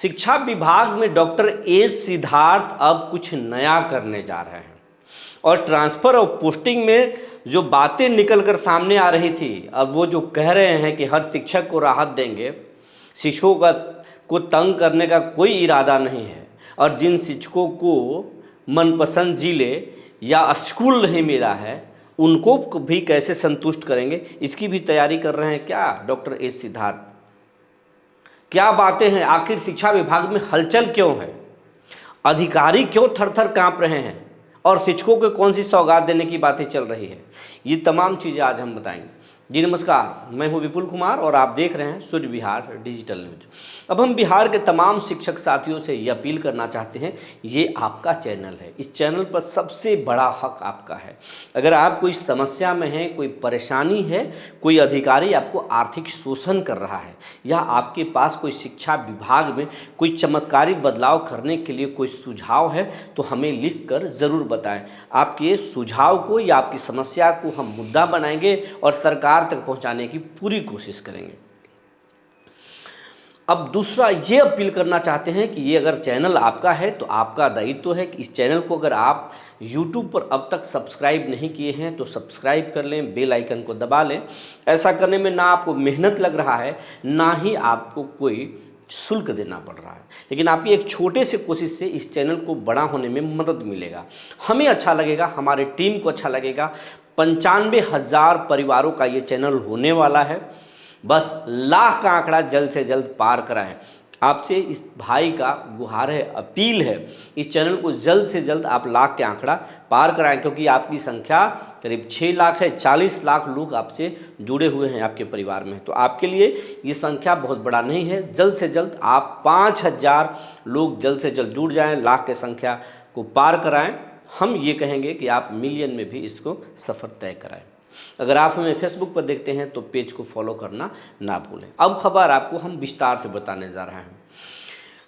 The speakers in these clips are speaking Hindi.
शिक्षा विभाग में डॉक्टर एस सिद्धार्थ अब कुछ नया करने जा रहे हैं और ट्रांसफ़र और पोस्टिंग में जो बातें निकल कर सामने आ रही थी, अब वो जो कह रहे हैं कि हर शिक्षक को राहत देंगे, शिक्षकों को तंग करने का कोई इरादा नहीं है और जिन शिक्षकों को मनपसंद जिले या स्कूल नहीं मिला है उनको भी कैसे संतुष्ट करेंगे, इसकी भी तैयारी कर रहे हैं क्या डॉक्टर एस सिद्धार्थ? क्या बातें हैं? आखिर शिक्षा विभाग में हलचल क्यों है? अधिकारी क्यों थर-थर कांप रहे हैं और शिक्षकों को कौन सी सौगात देने की बातें चल रही है? ये तमाम चीज़ें आज हम बताएंगे। जी नमस्कार, मैं हूं विपुल कुमार और आप देख रहे हैं सूर्य बिहार डिजिटल न्यूज। अब हम बिहार के तमाम शिक्षक साथियों से ये अपील करना चाहते हैं, ये आपका चैनल है, इस चैनल पर सबसे बड़ा हक आपका है। अगर आप कोई समस्या में हैं, कोई परेशानी है, कोई अधिकारी आपको आर्थिक शोषण कर रहा है या आपके पास कोई शिक्षा विभाग में कोई चमत्कारी बदलाव करने के लिए कोई सुझाव है तो हमें लिख कर ज़रूर बताएं। आपके सुझाव को या आपकी समस्या को हम मुद्दा बनाएंगे और सरकार तक पहुंचाने की पूरी कोशिश करेंगे। अब दूसरा ये अपील करना चाहते हैं कि ये अगर चैनल आपका है तो आपका दायित्व है कि इस चैनल को अगर आप YouTube पर अब तक सब्सक्राइब नहीं किए हैं तो सब्सक्राइब कर लें, बेल आइकन को दबा लें। ऐसा करने में ना आपको मेहनत लग रहा है, ना ही आपको कोई शुल्क देना पड़ रहा है, लेकिन आपकी एक छोटे से कोशिश से इस चैनल को बड़ा होने में मदद मिलेगा। हमें अच्छा लगेगा, हमारे टीम को अच्छा लगेगा। 95,000 परिवारों का ये चैनल होने वाला है। बस लाख का आंकड़ा जल्द से जल्द पार कराएं। आपसे इस भाई का गुहार है, अपील है, इस चैनल को जल्द से जल्द आप लाख के आंकड़ा पार कराएं, क्योंकि आपकी संख्या करीब 6 लाख है। 40 लाख लोग आपसे जुड़े हुए हैं आपके परिवार में, तो आपके लिए ये संख्या बहुत बड़ा नहीं है। जल्द से जल्द आप 5,000 लोग जल्द से जल्द जुड़ जाएं, लाख के संख्या को पार कराएं। हम ये कहेंगे कि आप मिलियन में भी इसको सफ़र तय कराएं। अगर आप हमें फेसबुक पर देखते हैं तो पेज को फॉलो करना ना भूलें। अब खबर आपको हम विस्तार से बताने जा रहे हैं।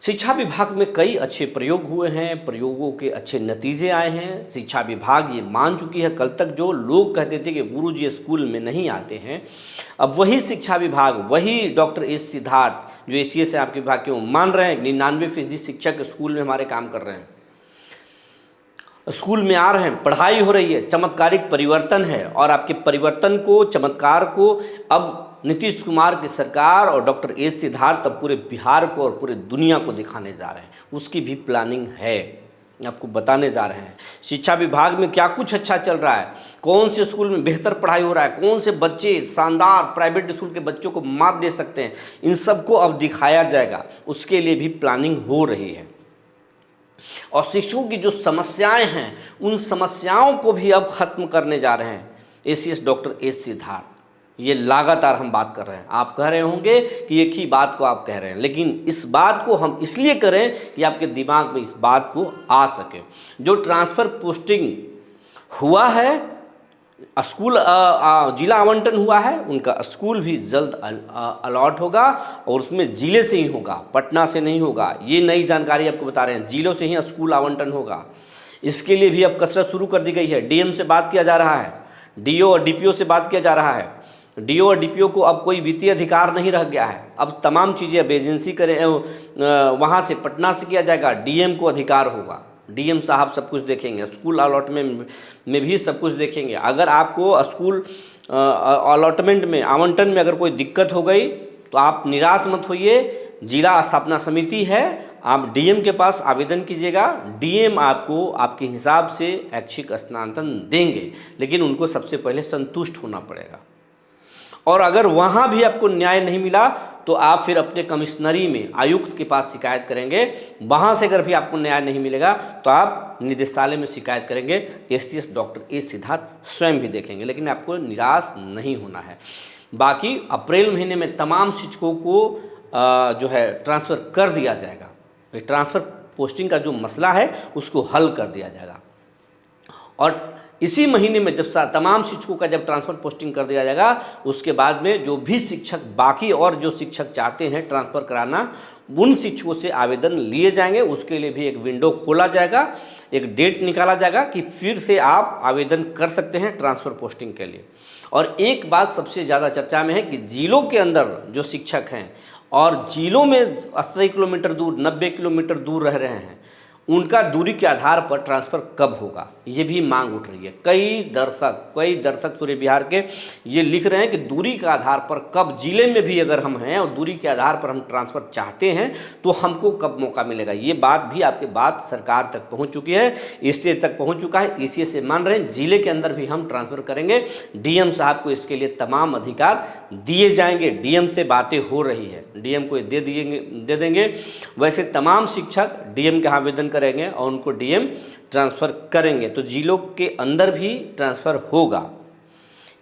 शिक्षा विभाग में कई अच्छे प्रयोग हुए हैं, प्रयोगों के अच्छे नतीजे आए हैं। शिक्षा विभाग ये मान चुकी है, कल तक जो लोग कहते थे कि गुरुजी स्कूल में नहीं आते हैं, अब वही शिक्षा विभाग, वही डॉक्टर एस सिद्धार्थ जो एसीएस से आपके विभाग के मान रहे हैं 99% शिक्षक स्कूल में हमारे काम कर रहे हैं, स्कूल में आ रहे हैं, पढ़ाई हो रही है, चमत्कारिक परिवर्तन है। और आपके परिवर्तन को, चमत्कार को अब नीतीश कुमार की सरकार और डॉक्टर एस सिद्धार्थ अब पूरे बिहार को और पूरे दुनिया को दिखाने जा रहे हैं। उसकी भी प्लानिंग है, आपको बताने जा रहे हैं। शिक्षा विभाग में क्या कुछ अच्छा चल रहा है, कौन से स्कूल में बेहतर पढ़ाई हो रहा है, कौन से बच्चे शानदार प्राइवेट स्कूल के बच्चों को मात दे सकते हैं, इन सबको अब दिखाया जाएगा। उसके लिए भी प्लानिंग हो रही है। और शिक्षकों की जो समस्याएं हैं उन समस्याओं को भी अब खत्म करने जा रहे हैं एसीएस डॉक्टर एस सिद्धार्थ। ये लगातार हम बात कर रहे हैं। आप कह रहे होंगे कि एक ही बात को आप कह रहे हैं, लेकिन इस बात को हम इसलिए करें कि आपके दिमाग में इस बात को आ सके। जो ट्रांसफ़र पोस्टिंग हुआ है, स्कूल जिला आवंटन हुआ है, उनका स्कूल भी जल्द अलॉट होगा और उसमें जिले से ही होगा, पटना से नहीं होगा। ये नई जानकारी आपको बता रहे हैं, जिलों से ही स्कूल आवंटन होगा। इसके लिए भी अब कसरत शुरू कर दी गई है। डीएम से बात किया जा रहा है, डीओ और डीपीओ से बात किया जा रहा है। डीओ और डीपीओ को अब कोई वित्तीय अधिकार नहीं रह गया है। अब तमाम चीज़ें अब एजेंसी करें, वहाँ से पटना से किया जाएगा। डीएम को अधिकार होगा, डीएम साहब सब कुछ देखेंगे, स्कूल अलॉटमेंट में भी सब कुछ देखेंगे। अगर आपको स्कूल अलॉटमेंट में, आवंटन में अगर कोई दिक्कत हो गई तो आप निराश मत होइए। जिला स्थापना समिति है, आप डीएम के पास आवेदन कीजिएगा। डीएम आपको आपके हिसाब से ऐच्छिक स्थानांतरण देंगे, लेकिन उनको सबसे पहले संतुष्ट होना पड़ेगा। और अगर वहाँ भी आपको न्याय नहीं मिला तो आप फिर अपने कमिश्नरी में आयुक्त के पास शिकायत करेंगे। वहाँ से अगर भी आपको न्याय नहीं मिलेगा तो आप निदेशालय में शिकायत करेंगे। एसीएस डॉक्टर एस सिद्धार्थ स्वयं भी देखेंगे, लेकिन आपको निराश नहीं होना है। बाकी अप्रैल महीने में तमाम शिक्षकों को जो है ट्रांसफ़र कर दिया जाएगा। ट्रांसफ़र पोस्टिंग का जो मसला है उसको हल कर दिया जाएगा। और इसी महीने में जब तमाम शिक्षकों का जब ट्रांसफ़र पोस्टिंग कर दिया जाएगा, उसके बाद में जो भी शिक्षक बाकी और जो शिक्षक चाहते हैं ट्रांसफ़र कराना, उन शिक्षकों से आवेदन लिए जाएंगे। उसके लिए भी एक विंडो खोला जाएगा, एक डेट निकाला जाएगा कि फिर से आप आवेदन कर सकते हैं ट्रांसफ़र पोस्टिंग के लिए। और एक बात सबसे ज़्यादा चर्चा में है कि जिलों के अंदर जो शिक्षक हैं और जिलों में 80 किलोमीटर दूर, 90 किलोमीटर दूर रह रहे हैं, उनका दूरी के आधार पर ट्रांसफ़र कब होगा, ये भी मांग उठ रही है। कई दर्शक पूरे बिहार के ये लिख रहे हैं कि दूरी के आधार पर कब, जिले में भी अगर हम हैं और दूरी के आधार पर हम ट्रांसफ़र चाहते हैं तो हमको कब मौका मिलेगा। ये बात भी आपके बात सरकार तक पहुंच चुकी है, ईसीए तक पहुंच चुका है। ईसीए से मान रहे हैं जिले के अंदर भी हम ट्रांसफ़र करेंगे। डीएम साहब को इसके लिए तमाम अधिकार दिए जाएंगे। डीएम से बातें हो रही है, डीएम को दे देंगे। वैसे तमाम शिक्षक डीएम के आवेदन करेंगे और उनको डीएम ट्रांसफ़र करेंगे, तो जिलों के अंदर भी ट्रांसफ़र होगा।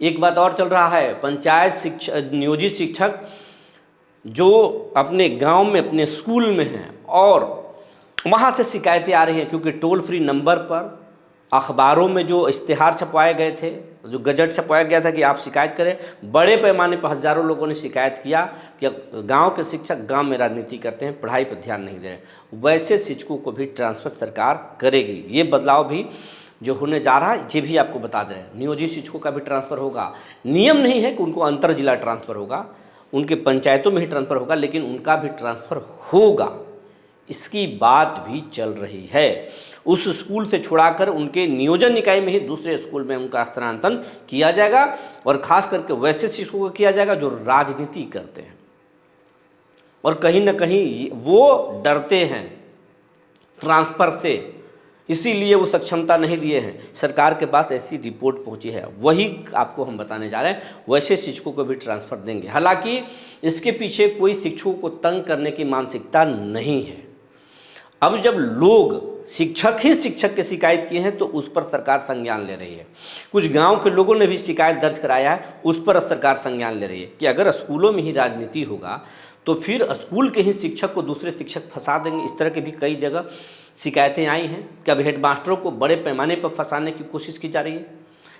एक बात और चल रहा है, पंचायत शिक्षक, नियोजित शिक्षक जो अपने गांव में, अपने स्कूल में हैं और वहां से शिकायतें आ रही हैं, क्योंकि टोल फ्री नंबर पर, अखबारों में जो इश्तिहार छपवाए गए थे, जो गजट छपवाया गया था कि आप शिकायत करें, बड़े पैमाने पर हज़ारों लोगों ने शिकायत किया कि गांव के शिक्षक गांव में राजनीति करते हैं, पढ़ाई पर ध्यान नहीं दे रहे। वैसे शिक्षकों को भी ट्रांसफ़र सरकार करेगी। ये बदलाव भी जो होने जा रहा है, ये भी आपको बता दें। नियोजित शिक्षकों का भी ट्रांसफ़र होगा। नियम नहीं है कि उनको अंतर जिला ट्रांसफ़र होगा, उनके पंचायतों में ही ट्रांसफ़र होगा, लेकिन उनका भी ट्रांसफ़र होगा, इसकी बात भी चल रही है। उस स्कूल से छुड़ाकर उनके नियोजन निकाय में ही दूसरे स्कूल में उनका स्थानांतरण किया जाएगा, और खास करके वैसे शिक्षकों को किया जाएगा जो राजनीति करते हैं और कहीं ना कहीं वो डरते हैं ट्रांसफ़र से, इसीलिए वो सक्षमता नहीं दिए हैं। सरकार के पास ऐसी रिपोर्ट पहुंची है, वही आपको हम बताने जा रहे हैं। वैसे शिक्षकों को भी ट्रांसफ़र देंगे। हालांकि इसके पीछे कोई शिक्षकों को तंग करने की मानसिकता नहीं है। अब जब लोग शिक्षक ही शिक्षक की शिकायत किए हैं तो उस पर सरकार संज्ञान ले रही है। कुछ गांव के लोगों ने भी शिकायत दर्ज कराया है, उस पर सरकार संज्ञान ले रही है कि अगर स्कूलों में ही राजनीति होगा तो फिर स्कूल के ही शिक्षक को दूसरे शिक्षक फंसा देंगे। इस तरह के भी कई जगह शिकायतें आई हैं कि अब हेडमास्टरों को बड़े पैमाने पर फंसाने की कोशिश की जा रही है।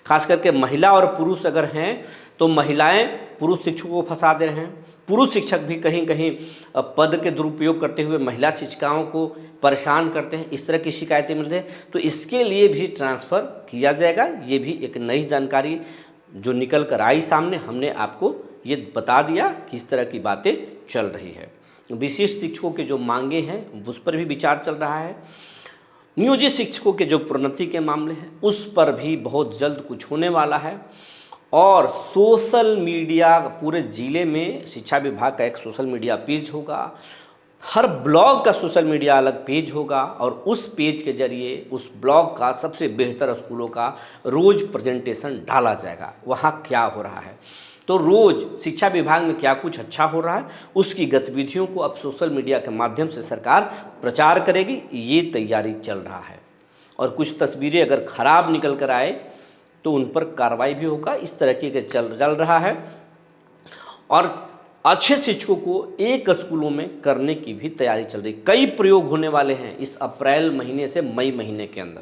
खास करके महिला और पुरुष अगर हैं तो महिलाएं पुरुष शिक्षकों को फंसा दे रहे हैं, पुरुष शिक्षक भी कहीं कहीं पद के दुरुपयोग करते हुए महिला शिक्षिकाओं को परेशान करते हैं। इस तरह की शिकायतें मिल रही हैं, तो इसके लिए भी ट्रांसफ़र किया जाएगा। ये भी एक नई जानकारी जो निकल कर आई सामने, हमने आपको ये बता दिया कि इस तरह की बातें चल रही है। विशिष्ट शिक्षकों के जो मांगे हैं उस पर भी विचार चल रहा है। नियोजित शिक्षकों के जो प्रोन्नति के मामले हैं उस पर भी बहुत जल्द कुछ होने वाला है। और सोशल मीडिया, पूरे ज़िले में शिक्षा विभाग का एक सोशल मीडिया पेज होगा, हर ब्लॉग का सोशल मीडिया अलग पेज होगा, और उस पेज के जरिए उस ब्लॉग का सबसे बेहतर स्कूलों का रोज़ प्रेजेंटेशन डाला जाएगा। वहाँ क्या हो रहा है, तो रोज़ शिक्षा विभाग में क्या कुछ अच्छा हो रहा है, उसकी गतिविधियों को अब सोशल मीडिया के माध्यम से सरकार प्रचार करेगी। ये तैयारी चल रहा है, और कुछ तस्वीरें अगर ख़राब निकल कर आए तो उन पर कार्रवाई भी होगा। इस तरह के चल रहा है। और अच्छे शिक्षकों को एक स्कूलों में करने की भी तैयारी चल रही। कई प्रयोग होने वाले हैं इस अप्रैल महीने से मई महीने के अंदर।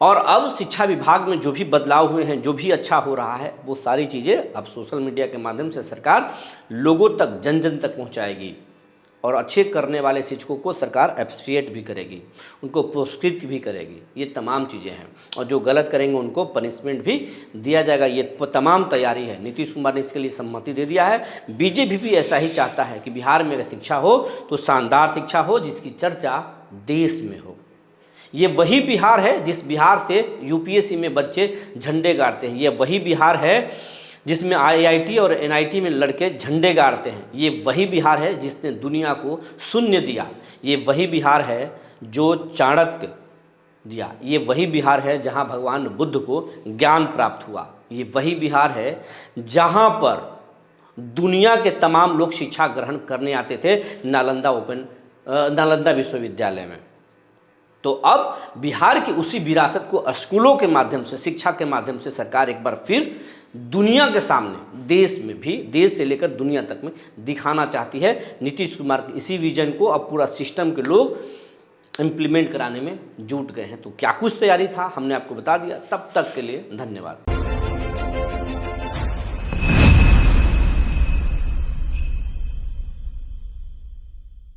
और अब शिक्षा विभाग में जो भी बदलाव हुए हैं, जो भी अच्छा हो रहा है, वो सारी चीज़ें अब सोशल मीडिया के माध्यम से सरकार लोगों तक, जन जन तक पहुंचाएगी। और अच्छे करने वाले शिक्षकों को सरकार एप्रिशिएट भी करेगी, उनको पुरस्कृत भी करेगी। ये तमाम चीज़ें हैं, और जो गलत करेंगे उनको पनिशमेंट भी दिया जाएगा। ये तमाम तैयारी है। नीतीश कुमार ने इसके लिए सम्मति दे दिया है। बीजेपी भी ऐसा ही चाहता है कि बिहार में अगर शिक्षा हो तो शानदार शिक्षा हो, जिसकी चर्चा देश में हो। ये वही बिहार है जिस बिहार से यूपीएससी में बच्चे झंडे गाड़ते हैं। ये वही बिहार है जिसमें आईआईटी और एनआईटी में लड़के झंडे गाड़ते हैं। ये वही बिहार है जिसने दुनिया को शून्य दिया। ये वही बिहार है जो चाणक्य दिया। ये वही बिहार है जहां भगवान बुद्ध को ज्ञान प्राप्त हुआ। ये वही बिहार है जहां पर दुनिया के तमाम लोग शिक्षा ग्रहण करने आते थे, नालंदा विश्वविद्यालय में। तो अब बिहार की उसी विरासत को स्कूलों के माध्यम से, शिक्षा के माध्यम से सरकार एक बार फिर दुनिया के सामने, देश में भी, देश से लेकर दुनिया तक में दिखाना चाहती है। नीतीश कुमार के इसी विजन को अब पूरा सिस्टम के लोग इम्प्लीमेंट कराने में जुट गए हैं। तो क्या कुछ तैयारी था हमने आपको बता दिया। तब तक के लिए धन्यवाद।